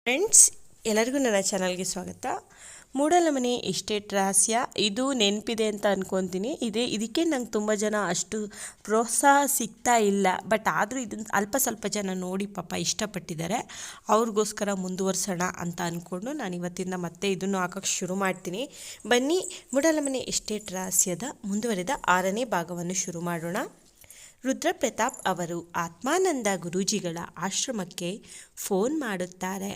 Friends, ಎಲ್ಲರಿಗೂ ನನ್ನ ಚಾನಲ್ಗೆ ಸ್ವಾಗತ. ಮೂಡಲಮನೆ ಎಸ್ಟೇಟ್ ರಹಸ್ಯ ಇದು ನೆನಪಿದೆ ಅಂತ ಅಂದ್ಕೊತೀನಿ. ಇದಕ್ಕೆ ನಂಗೆ ತುಂಬ ಜನ ಅಷ್ಟು ಪ್ರೋತ್ಸಾಹ ಸಿಗ್ತಾ ಇಲ್ಲ. ಬಟ್ ಆದರೂ ಇದನ್ನು ಅಲ್ಪ ಸ್ವಲ್ಪ ಜನ ನೋಡಿ ಪಾಪ ಇಷ್ಟಪಟ್ಟಿದ್ದಾರೆ. ಅವ್ರಿಗೋಸ್ಕರ ಮುಂದುವರ್ಸೋಣ ಅಂತ ಅಂದ್ಕೊಂಡು ನಾನು ಇವತ್ತಿಂದ ಮತ್ತೆ ಇದನ್ನು ಹಾಕೋಕ್ಕೆ ಶುರು ಮಾಡ್ತೀನಿ. ಬನ್ನಿ, ಮೂಡಲಮನೆ ಎಸ್ಟೇಟ್ ರಹಸ್ಯದ ಮುಂದುವರೆದ 6ನೇ ಭಾಗವನ್ನು ಶುರು ಮಾಡೋಣ. ರುದ್ರಪ್ರತಾಪ್ ಅವರು ಆತ್ಮಾನಂದ ಗುರೂಜಿಗಳ ಆಶ್ರಮಕ್ಕೆ ಫೋನ್ ಮಾಡುತ್ತಾರೆ.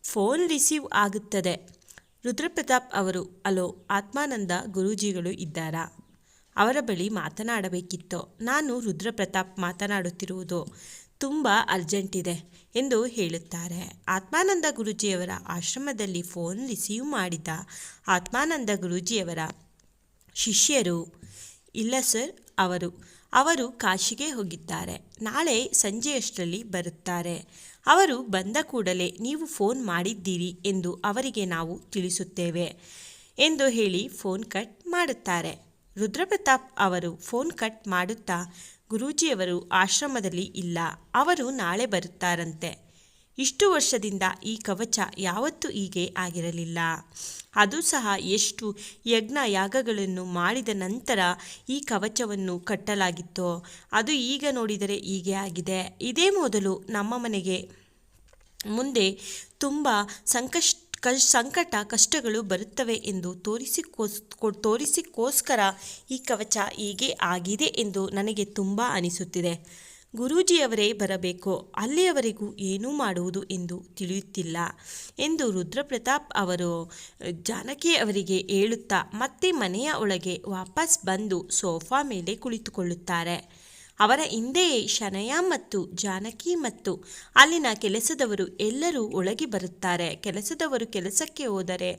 ಫೋನ್ ರಿಸೀವ್ ಆಗುತ್ತದೆ. ರುದ್ರಪ್ರತಾಪ್ ಅವರು, ಹಲೋ, ಆತ್ಮಾನಂದ ಗುರೂಜಿಗಳು ಇದ್ದಾರಾ? ಅವರ ಬಳಿ ಮಾತನಾಡಬೇಕಿತ್ತು. ನಾನು ರುದ್ರಪ್ರತಾಪ್ ಮಾತನಾಡುತ್ತಿರುವುದು ತುಂಬ ಅರ್ಜೆಂಟ್ ಇದೆ ಎಂದು ಹೇಳುತ್ತಾರೆ. ಆತ್ಮಾನಂದ ಗುರೂಜಿಯವರ ಆಶ್ರಮದಲ್ಲಿ ಫೋನ್ ರಿಸೀವ್ ಮಾಡಿದ ಆತ್ಮಾನಂದ ಗುರೂಜಿಯವರ ಶಿಷ್ಯರು, ಇಲ್ಲ ಸರ್, ಅವರು ಕಾಶಿಗೆ ಹೋಗಿದ್ದಾರೆ. ನಾಳೆ ಸಂಜೆಯಷ್ಟರಲ್ಲಿ ಬರುತ್ತಾರೆ. ಅವರು ಬಂದ ಕೂಡಲೇ ನೀವು ಫೋನ್ ಮಾಡಿದ್ದೀರಿ ಎಂದು ಅವರಿಗೆ ನಾವು ತಿಳಿಸುತ್ತೇವೆ ಎಂದು ಹೇಳಿ ಫೋನ್ ಕಟ್ ಮಾಡುತ್ತಾರೆ. ರುದ್ರಪ್ರತಾಪ್ ಅವರು ಫೋನ್ ಕಟ್ ಮಾಡುತ್ತಾ, ಗುರೂಜಿಯವರು ಆಶ್ರಮದಲ್ಲಿ ಇಲ್ಲ, ಅವರು ನಾಳೆ ಬರುತ್ತಾರಂತೆ. ಇಷ್ಟು ವರ್ಷದಿಂದ ಈ ಕವಚ ಯಾವತ್ತೂ ಹೀಗೆ ಆಗಿರಲಿಲ್ಲ. ಅದು ಸಹ ಎಷ್ಟು ಯಜ್ಞ ಯಾಗಗಳನ್ನು ಮಾಡಿದ ನಂತರ ಈ ಕವಚವನ್ನು ಕಟ್ಟಲಾಗಿತ್ತೋ ಅದು ಈಗ ನೋಡಿದರೆ ಹೀಗೆ ಆಗಿದೆ. ಇದೇ ಮೊದಲು ನಮ್ಮ ಮನೆಗೆ ಮುಂದೆ ತುಂಬ ಸಂಕಟ ಕಷ್ಟಗಳು ಬರುತ್ತವೆ ಎಂದು ತೋರಿಸಿಕೋಸ್ಕರ ಈ ಕವಚ ಹೀಗೆ ಆಗಿದೆ ಎಂದು ನನಗೆ ತುಂಬ ಅನಿಸುತ್ತಿದೆ. ಗುರೂಜಿಯವರೇ ಬರಬೇಕು, ಅಲ್ಲಿಯವರೆಗೂ ಏನೂ ಮಾಡುವುದು ಎಂದು ತಿಳಿಯುತ್ತಿಲ್ಲ ಎಂದು ರುದ್ರಪ್ರತಾಪ್ ಅವರು ಜಾನಕಿ ಅವರಿಗೆ ಹೇಳುತ್ತಾ ಮತ್ತೆ ಮನೆಯ ಒಳಗೆ ವಾಪಸ್ ಬಂದು ಸೋಫಾ ಮೇಲೆ ಕುಳಿತುಕೊಳ್ಳುತ್ತಾರೆ. ಅವರ ಹಿಂದೆಯೇ ಶನಯ ಮತ್ತು ಜಾನಕಿ ಮತ್ತು ಅಲ್ಲಿನ ಕೆಲಸದವರು ಎಲ್ಲರೂ ಒಳಗೆ ಬರುತ್ತಾರೆ. ಕೆಲಸದವರು ಕೆಲಸಕ್ಕೆ ಹೋದರೆ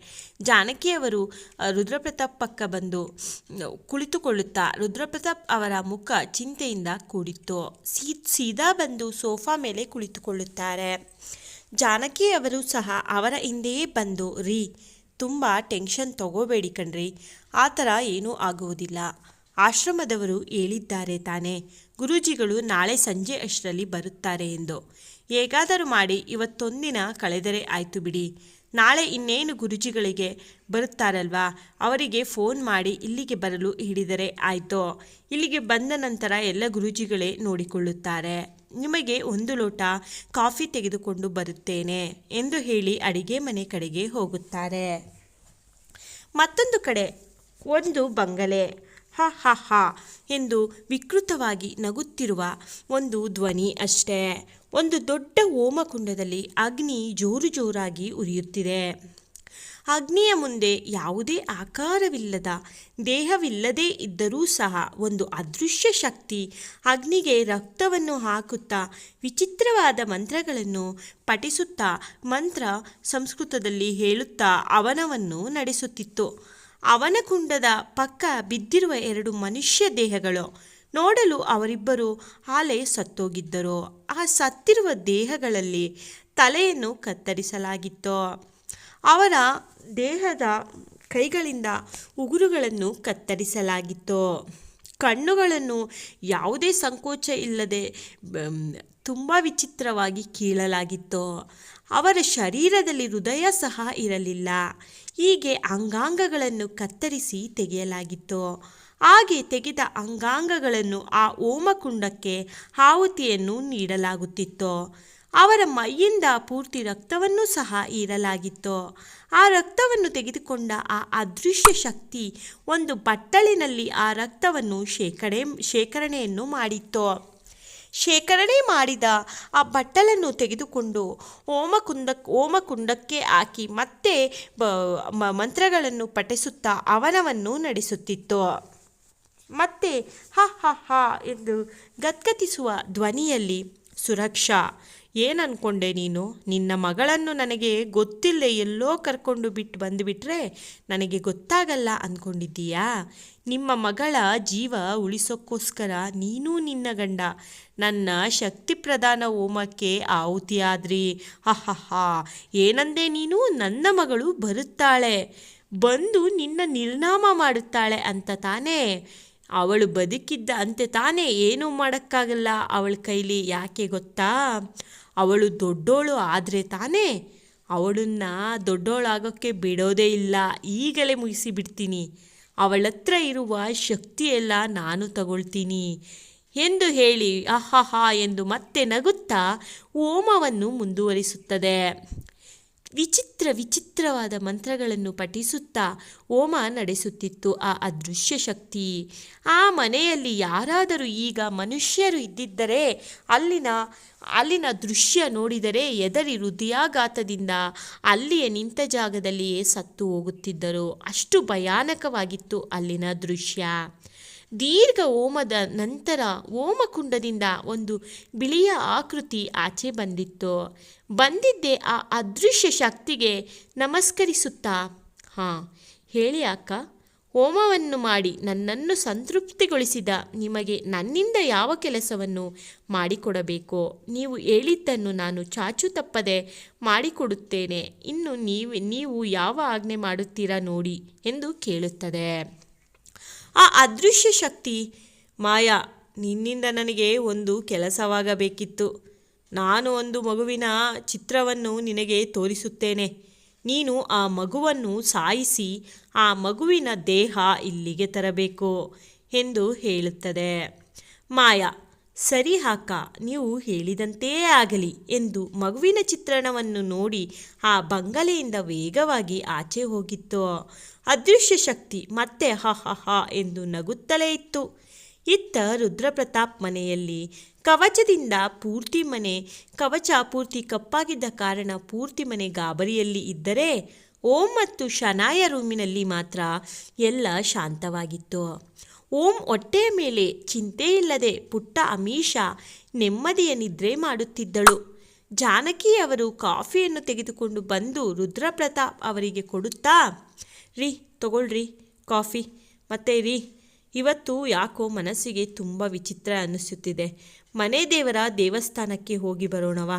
ಜಾನಕಿಯವರು ರುದ್ರಪ್ರತಾಪ್ ಪಕ್ಕ ಬಂದು ಕುಳಿತುಕೊಳ್ಳುತ್ತಾ ರುದ್ರಪ್ರತಾಪ್ ಅವರ ಮುಖ ಚಿಂತೆಯಿಂದ ಕೂಡಿತ್ತು. ಸೀದಾ ಬಂದು ಸೋಫಾ ಮೇಲೆ ಕುಳಿತುಕೊಳ್ಳುತ್ತಾರೆ. ಜಾನಕಿಯವರು ಸಹ ಅವರ ಹಿಂದೆಯೇ ಬಂದು, ರೀ, ತುಂಬ ಟೆನ್ಷನ್ ತಗೋಬೇಡಿ ಕಣ್ರಿ, ಆ ಥರ ಏನೂ ಆಗುವುದಿಲ್ಲ. ಆಶ್ರಮದವರು ಹೇಳಿದ್ದಾರೆ ತಾನೇ, ಗುರೂಜಿಗಳು ನಾಳೆ ಸಂಜೆ ಅಷ್ಟರಲ್ಲಿ ಬರುತ್ತಾರೆ ಎಂದು. ಹೇಗಾದರೂ ಮಾಡಿ ಇವತ್ತೊಂದಿನ ಕಳೆದರೆ ಆಯಿತು ಬಿಡಿ. ನಾಳೆ ಇನ್ನೇನು ಗುರೂಜಿಗಳಿಗೆ ಬರುತ್ತಾರಲ್ವಾ, ಅವರಿಗೆ ಫೋನ್ ಮಾಡಿ ಇಲ್ಲಿಗೆ ಬರಲು ಹೇಳಿದರೆ ಆಯಿತು. ಇಲ್ಲಿಗೆ ಬಂದ ನಂತರ ಎಲ್ಲ ಗುರೂಜಿಗಳೇ ನೋಡಿಕೊಳ್ಳುತ್ತಾರೆ. ನಿಮಗೆ 1 ಲೋಟ ಕಾಫಿ ತೆಗೆದುಕೊಂಡು ಬರುತ್ತೇನೆ ಎಂದು ಹೇಳಿ ಅಡಿಗೆ ಮನೆ ಕಡೆಗೆ ಹೋಗುತ್ತಾರೆ. ಮತ್ತೊಂದು ಕಡೆ ಒಂದು ಬಂಗಲೆ. ಹ ಹ ಹ ಎಂದು ವಿಕೃತವಾಗಿ ನಗುತ್ತಿರುವ ಒಂದು ಧ್ವನಿ ಅಷ್ಟೇ. ಒಂದು ದೊಡ್ಡ ಹೋಮಕುಂಡದಲ್ಲಿ ಅಗ್ನಿ ಜೋರಾಗಿ ಉರಿಯುತ್ತಿದೆ. ಅಗ್ನಿಯ ಮುಂದೆ ಯಾವುದೇ ಆಕಾರವಿಲ್ಲದ ದೇಹವಿಲ್ಲದೇ ಇದ್ದರೂ ಸಹ ಒಂದು ಅದೃಶ್ಯ ಶಕ್ತಿ ಅಗ್ನಿಗೆ ರಕ್ತವನ್ನು ಹಾಕುತ್ತಾ ವಿಚಿತ್ರವಾದ ಮಂತ್ರಗಳನ್ನು ಪಠಿಸುತ್ತಾ ಮಂತ್ರ ಸಂಸ್ಕೃತದಲ್ಲಿ ಹೇಳುತ್ತಾ ಅವನವನ್ನು ನಡೆಸುತ್ತಿತ್ತು. ಅವನ ಕುಂಡದ ಪಕ್ಕ ಬಿದ್ದಿರುವ 2 ಮನುಷ್ಯ ದೇಹಗಳು. ನೋಡಲು ಅವರಿಬ್ಬರು ಹಾಲೆ ಸತ್ತೋಗಿದ್ದರು. ಆ ಸತ್ತಿರುವ ದೇಹಗಳಲ್ಲಿ ತಲೆಯನ್ನು ಕತ್ತರಿಸಲಾಗಿತ್ತು. ಅವರ ದೇಹದ ಕೈಗಳಿಂದ ಉಗುರುಗಳನ್ನು ಕತ್ತರಿಸಲಾಗಿತ್ತು. ಕಣ್ಣುಗಳನ್ನು ಯಾವುದೇ ಸಂಕೋಚ ಇಲ್ಲದೆ ತುಂಬ ವಿಚಿತ್ರವಾಗಿ ಕೀಳಲಾಗಿತ್ತು. ಅವರ ಶರೀರದಲ್ಲಿ ಹೃದಯ ಸಹ ಇರಲಿಲ್ಲ. ಹೀಗೆ ಅಂಗಾಂಗಗಳನ್ನು ಕತ್ತರಿಸಿ ತೆಗೆಯಲಾಗಿತ್ತು. ಹಾಗೆ ತೆಗೆದ ಅಂಗಾಂಗಗಳನ್ನು ಆ ಹೋಮಕುಂಡಕ್ಕೆ ಆಹುತಿಯನ್ನು ನೀಡಲಾಗುತ್ತಿತ್ತು. ಅವರ ಮೈಯಿಂದ ಪೂರ್ತಿ ರಕ್ತವನ್ನು ಸಹ ಹೀರಲಾಗಿತ್ತು. ಆ ರಕ್ತವನ್ನು ತೆಗೆದುಕೊಂಡ ಆ ಅದೃಶ್ಯ ಶಕ್ತಿ ಒಂದು ಬಟ್ಟಲಿನಲ್ಲಿ ಆ ರಕ್ತವನ್ನು ಶೇಖರಣೆಯನ್ನು ಮಾಡಿತ್ತು. ಶೇಖರಣೆ ಮಾಡಿದ ಆ ಬಟ್ಟಲನ್ನು ತೆಗೆದುಕೊಂಡು ಹೋಮಕುಂಡಕ್ಕೆ ಹಾಕಿ ಮತ್ತೆ ಮಂತ್ರಗಳನ್ನು ಪಠಿಸುತ್ತಾ ಅವನವನ್ನು ನಡೆಸುತ್ತಿತ್ತು. ಮತ್ತೆ ಹ ಹ ಹ ಎಂದು ಗದ್ಗದಿಸುವ ಧ್ವನಿಯಲ್ಲಿ, ಸುರಕ್ಷಾ, ಏನು ಅಂದ್ಕೊಂಡೆ ನೀನು? ನಿನ್ನ ಮಗಳನ್ನು ನನಗೆ ಗೊತ್ತಿಲ್ಲದೆ ಎಲ್ಲೋ ಕರ್ಕೊಂಡು ಬಂದುಬಿಟ್ರೆ ನನಗೆ ಗೊತ್ತಾಗಲ್ಲ ಅಂದ್ಕೊಂಡಿದ್ದೀಯಾ? ನಿಮ್ಮ ಮಗಳ ಜೀವ ಉಳಿಸೋಕ್ಕೋಸ್ಕರ ನೀನು ನಿನ್ನ ಗಂಡ ನನ್ನ ಶಕ್ತಿ ಪ್ರಧಾನ ಹೋಮಕ್ಕೆ ಆಹುತಿಯಾದ್ರಿ. ಹ ಏನಂದೆ ನೀನು? ನನ್ನ ಮಗಳು ಬರುತ್ತಾಳೆ, ಬಂದು ನಿನ್ನ ನಿರ್ನಾಮ ಮಾಡುತ್ತಾಳೆ ಅಂತ ತಾನೇ? ಅವಳು ಬದುಕಿದ್ದ ಅಂತೆ ತಾನೇ, ಏನೂ ಮಾಡೋಕ್ಕಾಗಲ್ಲ ಅವಳ ಕೈಲಿ. ಯಾಕೆ ಗೊತ್ತಾ? ಅವಳು ದೊಡ್ಡೋಳು ಆದರೆ ತಾನೇ ಅವಳನ್ನು ದೊಡ್ಡವಳಾಗೋಕ್ಕೆ ಬಿಡೋದೇ ಇಲ್ಲ, ಈಗಲೇ ಮುಗಿಸಿ ಬಿಡ್ತೀನಿ. ಅವಳತ್ರ ಇರುವ ಶಕ್ತಿಯೆಲ್ಲ ನಾನು ತಗೊಳ್ತೀನಿ ಎಂದು ಹೇಳಿ ಅಹಹಾ ಎಂದು ಮತ್ತೆ ನಗುತ್ತಾ ಹೋಮವನ್ನು ಮುಂದುವರಿಸುತ್ತದೆ. ವಿಚಿತ್ರವಾದ ಮಂತ್ರಗಳನ್ನು ಪಠಿಸುತ್ತಾ ಹೋಮ ನಡೆಸುತ್ತಿತ್ತು ಆ ಅದೃಶ್ಯ ಶಕ್ತಿ. ಆ ಮನೆಯಲ್ಲಿ ಯಾರಾದರೂ ಈಗ ಮನುಷ್ಯರು ಇದ್ದಿದ್ದರೆ ಅಲ್ಲಿನ ದೃಶ್ಯ ನೋಡಿದರೆ ಹೆದರಿ ಹೃದಯಾಘಾತದಿಂದ ಅಲ್ಲಿಯೇ ನಿಂತ ಜಾಗದಲ್ಲಿಯೇ ಸತ್ತು ಹೋಗುತ್ತಿದ್ದರು. ಅಷ್ಟು ಭಯಾನಕವಾಗಿತ್ತು ಅಲ್ಲಿನ ದೃಶ್ಯ. ದೀರ್ಘ ಹೋಮದ ನಂತರ ಹೋಮಕುಂಡದಿಂದ ಒಂದು ಬಿಳಿಯ ಆಕೃತಿ ಆಚೆ ಬಂದಿದ್ದೇ ಆ ಅದೃಶ್ಯ ಶಕ್ತಿಗೆ ನಮಸ್ಕರಿಸುತ್ತಾ, ಹಾಂ ಹೇಳಿ ಅಕ್ಕ, ಹೋಮವನ್ನು ಮಾಡಿ ನನ್ನನ್ನು ಸಂತೃಪ್ತಿಗೊಳಿಸಿದ ನಿಮಗೆ ನನ್ನಿಂದ ಯಾವ ಕೆಲಸವನ್ನು ಮಾಡಿಕೊಡಬೇಕೋ ನೀವು ಹೇಳಿದ್ದನ್ನು ನಾನು ಚಾಚು ತಪ್ಪದೆ ಮಾಡಿಕೊಡುತ್ತೇನೆ. ಇನ್ನು ನೀವು ಯಾವ ಆಜ್ಞೆ ಮಾಡುತ್ತೀರಾ ನೋಡಿ ಎಂದು ಕೇಳುತ್ತದೆ. ಆ ಅದೃಶ್ಯ ಶಕ್ತಿ, ಮಾಯಾ, ನಿನ್ನಿಂದ ನನಗೆ ಒಂದು ಕೆಲಸವಾಗಬೇಕಿತ್ತು. ನಾನು ಒಂದು ಮಗುವಿನ ಚಿತ್ರವನ್ನು ನಿನಗೆ ತೋರಿಸುತ್ತೇನೆ. ನೀನು ಆ ಮಗುವನ್ನು ಸಾಯಿಸಿ ಆ ಮಗುವಿನ ದೇಹ ಇಲ್ಲಿಗೆ ತರಬೇಕು ಎಂದು ಹೇಳುತ್ತದೆ. ಮಾಯಾ, ಸರಿ ಅಕ್ಕ, ನೀವು ಹೇಳಿದಂತೇ ಆಗಲಿ ಎಂದು ಮಗುವಿನ ಚಿತ್ರಣವನ್ನು ನೋಡಿ ಆ ಬಂಗಲೆಯಿಂದ ವೇಗವಾಗಿ ಆಚೆ ಹೋಗಿತ್ತು. ಅದೃಶ್ಯ ಶಕ್ತಿ ಮತ್ತೆ ಹ ಎಂದು ನಗುತ್ತಲೇ ಇತ್ತು. ಇತ್ತ ರುದ್ರಪ್ರತಾಪ್ ಮನೆಯಲ್ಲಿ ಕವಚದಿಂದ ಕವಚ ಪೂರ್ತಿ ಕಪ್ಪಾಗಿದ್ದ ಕಾರಣ ಪೂರ್ತಿ ಮನೆ ಗಾಬರಿಯಲ್ಲಿ ಇದ್ದರೆ ಓಂ ಮತ್ತು ಶನಾಯ ರೂಮಿನಲ್ಲಿ ಮಾತ್ರ ಎಲ್ಲ ಶಾಂತವಾಗಿತ್ತು. ಓಂ ಹೊಟ್ಟೆಯ ಮೇಲೆ ಚಿಂತೆ ಇಲ್ಲದೆ ಪುಟ್ಟ ಅಮೀಷಾ ನೆಮ್ಮದಿಯ ನಿದ್ರೆ ಮಾಡುತ್ತಿದ್ದಳು. ಜಾನಕಿ ಅವರು ಕಾಫಿಯನ್ನು ತೆಗೆದುಕೊಂಡು ಬಂದು ರುದ್ರಪ್ರತಾಪ್ ಅವರಿಗೆ ಕೊಡುತ್ತಾ, ರೀ ತಗೊಳ್ರಿ ಕಾಫಿ, ಮತ್ತೆ ರೀ ಇವತ್ತು ಯಾಕೋ ಮನಸ್ಸಿಗೆ ತುಂಬ ವಿಚಿತ್ರ ಅನ್ನಿಸುತ್ತಿದೆ. ಮನೆ ದೇವರ ದೇವಸ್ಥಾನಕ್ಕೆ ಹೋಗಿ ಬರೋಣವಾ?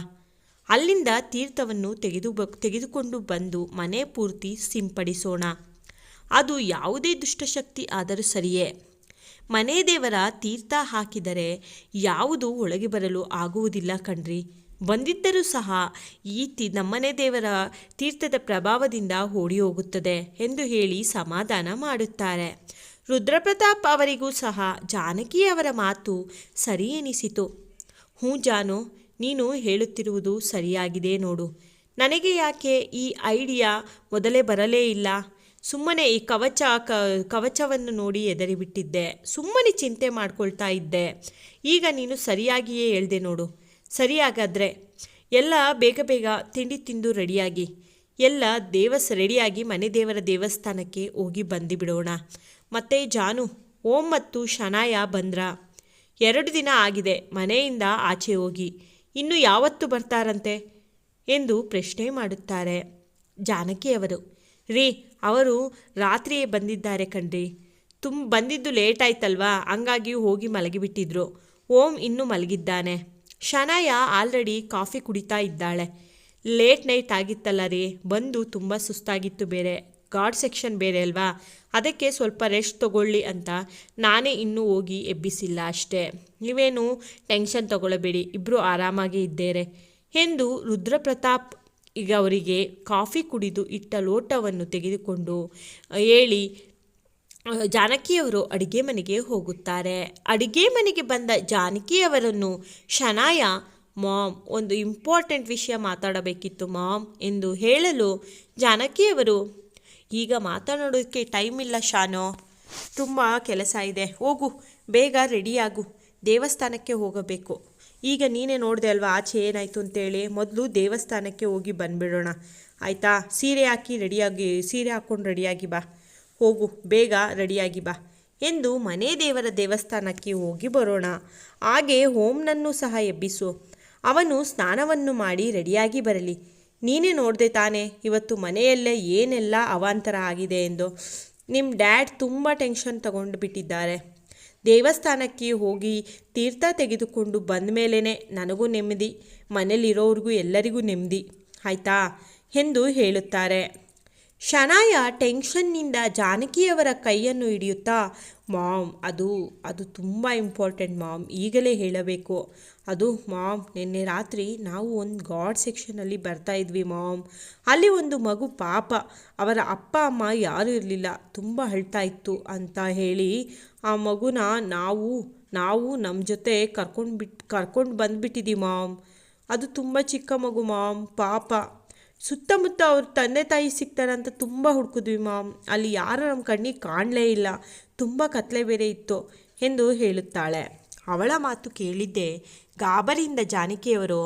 ಅಲ್ಲಿಂದ ತೀರ್ಥವನ್ನು ತೆಗೆದುಕೊಂಡು ಬಂದು ಮನೆ ಪೂರ್ತಿ ಸಿಂಪಡಿಸೋಣ. ಅದು ಯಾವುದೇ ದುಷ್ಟಶಕ್ತಿ ಆದರೂ ಸರಿಯೇ. ಮನೆ ದೇವರ ತೀರ್ಥ ಹಾಕಿದರೆ ಯಾವುದು ಒಳಗೆ ಬರಲು ಆಗುವುದಿಲ್ಲ ಕಣ್ರಿ. ಬಂದಿದ್ದರೂ ಸಹ ಈ ನಮ್ಮನೆ ದೇವರ ತೀರ್ಥದ ಪ್ರಭಾವದಿಂದ ಓಡಿ ಹೋಗುತ್ತದೆ ಎಂದು ಹೇಳಿ ಸಮಾಧಾನ ಮಾಡುತ್ತಾರೆ. ರುದ್ರಪ್ರತಾಪ್ ಅವರಿಗೂ ಸಹ ಜಾನಕಿಯವರ ಮಾತು ಸರಿ ಎನಿಸಿತು. ಹ್ಞೂ ಜಾನು, ನೀನು ಹೇಳುತ್ತಿರುವುದು ಸರಿಯಾಗಿದೆ ನೋಡು. ನನಗೆ ಯಾಕೆ ಈ ಐಡಿಯಾ ಮೊದಲೇ ಬರಲೇ ಇಲ್ಲ? ಸುಮ್ಮನೆ ಈ ಕವಚವನ್ನು ನೋಡಿ ಹೆದರಿಬಿಟ್ಟಿದ್ದೆ. ಸುಮ್ಮನೆ ಚಿಂತೆ ಮಾಡ್ಕೊಳ್ತಾ ಇದ್ದೆ. ಈಗ ನೀನು ಸರಿಯಾಗಿಯೇ ಹೇಳ್ದೆ ನೋಡು. ಸರಿಯಾಗಾದರೆ ಎಲ್ಲ ಬೇಗ ತಿಂಡಿ ತಿಂದು ರೆಡಿಯಾಗಿ ಎಲ್ಲ ರೆಡಿಯಾಗಿ ಮನೆ ದೇವರ ದೇವಸ್ಥಾನಕ್ಕೆ ಹೋಗಿ ಬಂದುಬಿಡೋಣ. ಮತ್ತು ಜಾನು, ಓಂ ಮತ್ತು ಶನಾಯ ಬಂದ್ರ? 2 ದಿನ ಆಗಿದೆ ಮನೆಯಿಂದ ಆಚೆ ಹೋಗಿ. ಇನ್ನು ಯಾವತ್ತು ಬರ್ತಾರಂತೆ ಎಂದು ಪ್ರಶ್ನೆ ಮಾಡುತ್ತಾರೆ ಜಾನಕಿಯವರು. ರೀ, ಅವರು ರಾತ್ರಿಯೇ ಬಂದಿದ್ದಾರೆ ಕಣ್ರಿ. ಬಂದಿದ್ದು ಲೇಟ್ ಆಯ್ತಲ್ವಾ, ಹಂಗಾಗಿ ಹೋಗಿ ಮಲಗಿಬಿಟ್ಟಿದ್ರು. ಓಂ ಇನ್ನೂ ಮಲಗಿದ್ದಾನೆ. ಶನಾಯ ಆಲ್ರೆಡಿ ಕಾಫಿ ಕುಡಿತಾ ಇದ್ದಾಳೆ. ಲೇಟ್ ನೈಟ್ ಆಗಿತ್ತಲ್ಲ ರೀ, ಬಂದು ತುಂಬ ಸುಸ್ತಾಗಿತ್ತು, ಬೇರೆ ಗಾಡ್ ಸೆಕ್ಷನ್ ಬೇರೆ ಅಲ್ವಾ, ಅದಕ್ಕೆ ಸ್ವಲ್ಪ ರೆಸ್ಟ್ ತಗೊಳ್ಳಿ ಅಂತ ನಾನೇ ಇನ್ನೂ ಹೋಗಿ ಎಬ್ಬಿಸಿಲ್ಲ ಅಷ್ಟೇ. ನೀವೇನು ಟೆನ್ಷನ್ ತಗೊಳ್ಳಬೇಡಿ, ಇಬ್ಬರು ಆರಾಮಾಗಿ ಇದ್ದೇರೆ ಎಂದು ರುದ್ರಪ್ರತಾಪ್ ಈಗ ಅವರಿಗೆ ಕಾಫಿ ಕುಡಿದು ಇಟ್ಟ ಲೋಟವನ್ನು ತೆಗೆದುಕೊಂಡು ಹೇಳಿ ಜಾನಕಿಯವರು ಅಡುಗೆ ಮನೆಗೆ ಹೋಗುತ್ತಾರೆ. ಅಡುಗೆ ಮನೆಗೆ ಬಂದ ಜಾನಕಿಯವರನ್ನು ಶನಾಯ, ಮಾಮ್, ಒಂದು ಇಂಪಾರ್ಟೆಂಟ್ ವಿಷಯ ಮಾತಾಡಬೇಕಿತ್ತು ಮಾಮ್ ಎಂದು ಹೇಳಲು ಜಾನಕಿಯವರು, ಈಗ ಮಾತನಾಡೋದಕ್ಕೆ ಟೈಮ್ ಇಲ್ಲ ಶಾನೋ, ತುಂಬ ಕೆಲಸ ಇದೆ, ಹೋಗು ಬೇಗ ರೆಡಿಯಾಗು, ದೇವಸ್ಥಾನಕ್ಕೆ ಹೋಗಬೇಕು. ಈಗ ನೀನೇ ನೋಡಿದೆ ಅಲ್ವಾ ಆಚೆ ಏನಾಯಿತು ಅಂತೇಳಿ. ಮೊದಲು ದೇವಸ್ಥಾನಕ್ಕೆ ಹೋಗಿ ಬಂದುಬಿಡೋಣ ಆಯಿತಾ? ಸೀರೆ ಹಾಕ್ಕೊಂಡು ರೆಡಿಯಾಗಿ ಬಾ, ಹೋಗು ಬೇಗ ರೆಡಿಯಾಗಿ ಬಾ ಎಂದು ಮನೆ ದೇವರ ದೇವಸ್ಥಾನಕ್ಕೆ ಹೋಗಿ ಬರೋಣ. ಹಾಗೆ ಓಂನನ್ನು ಸಹ ಎಬ್ಬಿಸು, ಅವನು ಸ್ನಾನವನ್ನು ಮಾಡಿ ರೆಡಿಯಾಗಿ ಬರಲಿ. ನೀನೇ ನೋಡಿದೆ ತಾನೇ ಇವತ್ತು ಮನೆಯಲ್ಲೇ ಏನೆಲ್ಲ ಅವಾಂತರ ಆಗಿದೆ ಎಂದು. ನಿಮ್ಮ ಡ್ಯಾಡ್ ತುಂಬ ಟೆನ್ಷನ್ ತಗೊಂಡು ಬಿಟ್ಟಿದ್ದಾರೆ. ದೇವಸ್ಥಾನಕ್ಕೆ ಹೋಗಿ ತೀರ್ಥ ತೆಗೆದುಕೊಂಡು ಬಂದ ಮೇಲೇ ನನಗೂ ನೆಮ್ಮದಿ, ಮನೇಲಿರೋರಿಗೂ ಎಲ್ಲರಿಗೂ ನೆಮ್ಮದಿ ಆಯಿತಾ ಎಂದು ಹೇಳುತ್ತಾರೆ. ಶನಾಯ ಟೆನ್ಷನ್ನಿಂದ ಜಾನಕಿಯವರ ಕೈಯನ್ನು ಹಿಡಿಯುತ್ತಾ, ಮಾಮ್, ಅದು ತುಂಬ ಇಂಪಾರ್ಟೆಂಟ್ ಮಾಮ್, ಈಗಲೇ ಹೇಳಬೇಕು. ಅದು ಮಾಮ್, ನಿನ್ನೆ ರಾತ್ರಿ ನಾವು ಒಂದು ಗಾಡ್ ಸೆಕ್ಷನಲ್ಲಿ ಬರ್ತಾ ಇದ್ವಿ ಮಾಮ್. ಅಲ್ಲಿ ಒಂದು ಮಗು ಪಾಪ, ಅವರ ಅಪ್ಪ ಅಮ್ಮ ಯಾರೂ ಇರಲಿಲ್ಲ, ತುಂಬ ಅಳ್ತಾ ಇತ್ತು ಅಂತ ಹೇಳಿ ಆ ಮಗುನ ನಾವು ನಮ್ಮ ಜೊತೆ ಕರ್ಕೊಂಡು ಬಂದುಬಿಟ್ಟಿದ್ದೀವಿ ಮಾಮ್. ಅದು ತುಂಬ ಚಿಕ್ಕ ಮಗು ಮಾಮ್, ಪಾಪ. ಸುತ್ತಮುತ್ತ ಅವ್ರ ತಂದೆ ತಾಯಿ ಸಿಗ್ತಾರೆ ಅಂತ ತುಂಬ ಹುಡುಕಿದ್ವಿ ಮಾಮ್. ಅಲ್ಲಿ ಯಾರೂ ನಮ್ಮ ಕಣ್ಣಿಗೆ ಕಾಣಲೇ ಇಲ್ಲ, ತುಂಬ ಕತ್ಲೆ ಬೇರೆ ಇತ್ತು ಎಂದು ಹೇಳುತ್ತಾಳೆ. ಅವಳ ಮಾತು ಕೇಳಿದ್ದೆ ಗಾಬರಿಯಿಂದ ಜಾನಕಿಯವರು,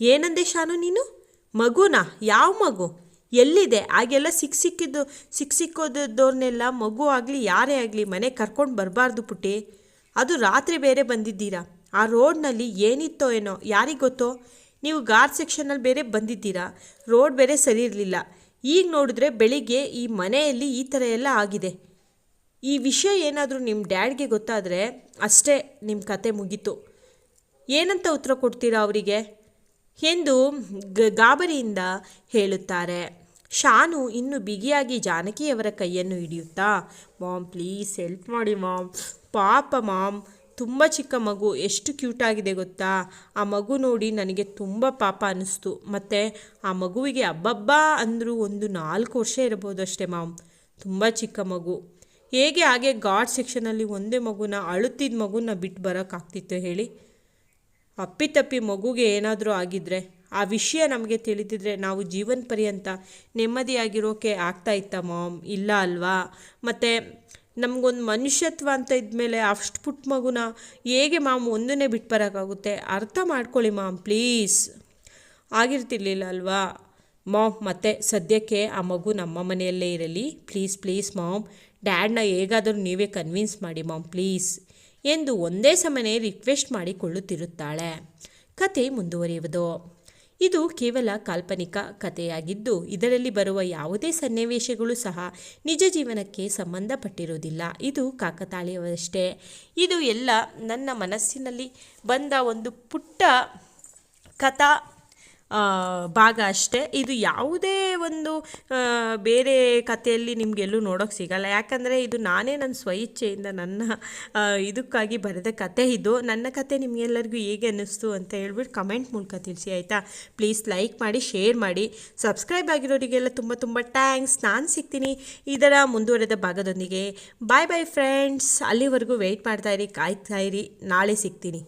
ಏನಂದೆ ಶಾನು ನೀನು? ಮಗುನಾ? ಯಾವ ಮಗು? ಎಲ್ಲಿದೆ? ಆಗೆಲ್ಲ ಸಿಕ್ಕೋದವ್ರನ್ನೆಲ್ಲ ಮಗು ಆಗಲಿ ಯಾರೇ ಆಗಲಿ ಮನೆ ಕರ್ಕೊಂಡು ಬರಬಾರ್ದು ಪುಟ್ಟಿ. ಅದು ರಾತ್ರಿ ಬೇರೆ ಬಂದಿದ್ದೀರಾ, ಆ ರೋಡ್ನಲ್ಲಿ ಏನಿತ್ತೋ ಏನೋ ಯಾರಿಗೆ ಗೊತ್ತೋ. ನೀವು ಗಾರ್ಡ್ ಸೆಕ್ಷನಲ್ಲಿ ಬೇರೆ ಬಂದಿದ್ದೀರಾ, ರೋಡ್ ಬೇರೆ ಸರಿ ಇರಲಿಲ್ಲ. ಈಗ ನೋಡಿದ್ರೆ ಬೆಳಿಗ್ಗೆ ಈ ಮನೆಯಲ್ಲಿ ಈ ಥರ ಎಲ್ಲ ಆಗಿದೆ. ಈ ವಿಷಯ ಏನಾದರೂ ನಿಮ್ಮ ಡ್ಯಾಡ್ಗೆ ಗೊತ್ತಾದರೆ ಅಷ್ಟೇ, ನಿಮ್ಮ ಕತೆ ಮುಗೀತು. ಏನಂತ ಉತ್ತರ ಕೊಡ್ತೀರಾ ಅವರಿಗೆ ಎಂದು ಗಾಬರಿಯಿಂದ ಹೇಳುತ್ತಾರೆ. ಶಾನು ಇನ್ನು ಬಿಗಿಯಾಗಿ ಜಾನಕಿಯವರ ಕೈಯನ್ನು ಹಿಡಿಯುತ್ತಾ, ಮಾಮ್ ಪ್ಲೀಸ್ ಹೆಲ್ಪ್ ಮಾಡಿ ಮಾಮ್, ಪಾಪ ಮಾಮ್, ತುಂಬ ಚಿಕ್ಕ ಮಗು, ಎಷ್ಟು ಕ್ಯೂಟಾಗಿದೆ ಗೊತ್ತಾ. ಆ ಮಗು ನೋಡಿ ನನಗೆ ತುಂಬ ಪಾಪ ಅನ್ನಿಸ್ತು. ಮತ್ತು ಆ ಮಗುವಿಗೆ ಹಬ್ಬಬ್ಬ ಅಂದರೂ ಒಂದು 4 ವರ್ಷ ಇರಬಹುದು ಅಷ್ಟೇ ಮಾಮ್, ತುಂಬ ಚಿಕ್ಕ ಮಗು. ಹೇಗೆ ಹಾಗೆ ಗಾರ್ಡ್ ಸೆಕ್ಷನಲ್ಲಿ ಒಂದೇ ಅಳುತ್ತಿದ್ದ ಮಗುನ ಬಿಟ್ಟು ಬರೋಕ್ಕಾಗ್ತಿತ್ತು ಹೇಳಿ? ಅಪ್ಪಿತಪ್ಪಿ ಮಗುಗೆ ಏನಾದರೂ ಆಗಿದ್ದರೆ, ಆ ವಿಷಯ ನಮಗೆ ತಿಳಿದಿದ್ರೆ ನಾವು ಜೀವನ ಪರ್ಯಂತ ನೆಮ್ಮದಿಯಾಗಿರೋಕೆ ಆಗ್ತಾ ಇತ್ತಾ ಮಾಮ್? ಇಲ್ಲ ಅಲ್ವಾ? ಮತ್ತು ನಮಗೊಂದು ಮನುಷ್ಯತ್ವ ಅಂತ ಇದ್ಮೇಲೆ ಅಷ್ಟು ಪುಟ್ಟ ಮಗುನ ಹೇಗೆ ಮಾಮ್ ಒಂದನ್ನೇ ಬಿಟ್ಟು ಬರೋಕ್ಕಾಗುತ್ತೆ? ಅರ್ಥ ಮಾಡ್ಕೊಳ್ಳಿ ಮಾಮ್ ಪ್ಲೀಸ್. ಆಗಿರ್ತಿರ್ಲಿಲ್ಲ ಅಲ್ವಾ ಮಾಮ್? ಮತ್ತು ಸದ್ಯಕ್ಕೆ ಆ ಮಗು ನಮ್ಮ ಮನೆಯಲ್ಲೇ ಇರಲಿ ಪ್ಲೀಸ್ ಮಾಮ್. ಡ್ಯಾಡ್ನ ಹೇಗಾದರೂ ನೀವೇ ಕನ್ವಿನ್ಸ್ ಮಾಡಿ ಮಾಮ್ ಪ್ಲೀಸ್ ಎಂದು ಒಂದೇ ಸಮನೆ ರಿಕ್ವೆಸ್ಟ್ ಮಾಡಿಕೊಳ್ಳುತ್ತಿರುತ್ತಾಳೆ. ಕತೆ ಮುಂದುವರಿಯುವುದು. ಇದು ಕೇವಲ ಕಾಲ್ಪನಿಕ ಕಥೆಯಾಗಿದ್ದು ಇದರಲ್ಲಿ ಬರುವ ಯಾವುದೇ ಸನ್ನಿವೇಶಗಳು ಸಹ ನಿಜ ಜೀವನಕ್ಕೆ ಸಂಬಂಧಪಟ್ಟಿರುವುದಿಲ್ಲ. ಇದು ಕಾಕತಾಳೀಯವಷ್ಟೇ. ಇದು ಎಲ್ಲ ನನ್ನ ಮನಸ್ಸಿನಲ್ಲಿ ಬಂದ ಒಂದು ಪುಟ್ಟ ಕಥಾ ಭಾಗ ಅಷ್ಟೇ. ಇದು ಯಾವುದೇ ಒಂದು ಬೇರೆ ಕಥೆಯಲ್ಲಿ ನಿಮಗೆಲ್ಲೂ ನೋಡೋಕ್ಕೆ ಸಿಗಲ್ಲ. ಯಾಕಂದರೆ ಇದು ನಾನೇ ನನ್ನ ಸ್ವಇಚ್ಛೆಯಿಂದ ನನ್ನ ಇದಕ್ಕಾಗಿ ಬರೆದ ಕತೆ ಇದು. ನನ್ನ ಕತೆ ನಿಮಗೆಲ್ಲರಿಗೂ ಹೇಗೆ ಅನ್ನಿಸ್ತು ಅಂತ ಹೇಳ್ಬಿಟ್ಟು ಕಮೆಂಟ್ ಮೂಲಕ ತಿಳಿಸಿ ಆಯಿತಾ? ಪ್ಲೀಸ್ ಲೈಕ್ ಮಾಡಿ, ಶೇರ್ ಮಾಡಿ, ಸಬ್ಸ್ಕ್ರೈಬ್ ಆಗಿರೋರಿಗೆಲ್ಲ ತುಂಬ ಥ್ಯಾಂಕ್ಸ್. ನಾನು ಸಿಗ್ತೀನಿ ಇದರ ಮುಂದುವರೆದ ಭಾಗದೊಂದಿಗೆ. Bye friends. ಅಲ್ಲಿವರೆಗೂ ವೆಯ್ಟ್ ಮಾಡ್ತಾಯಿರಿ, ಕಾಯ್ತಾಯಿರಿ. ನಾಳೆ ಸಿಗ್ತೀನಿ.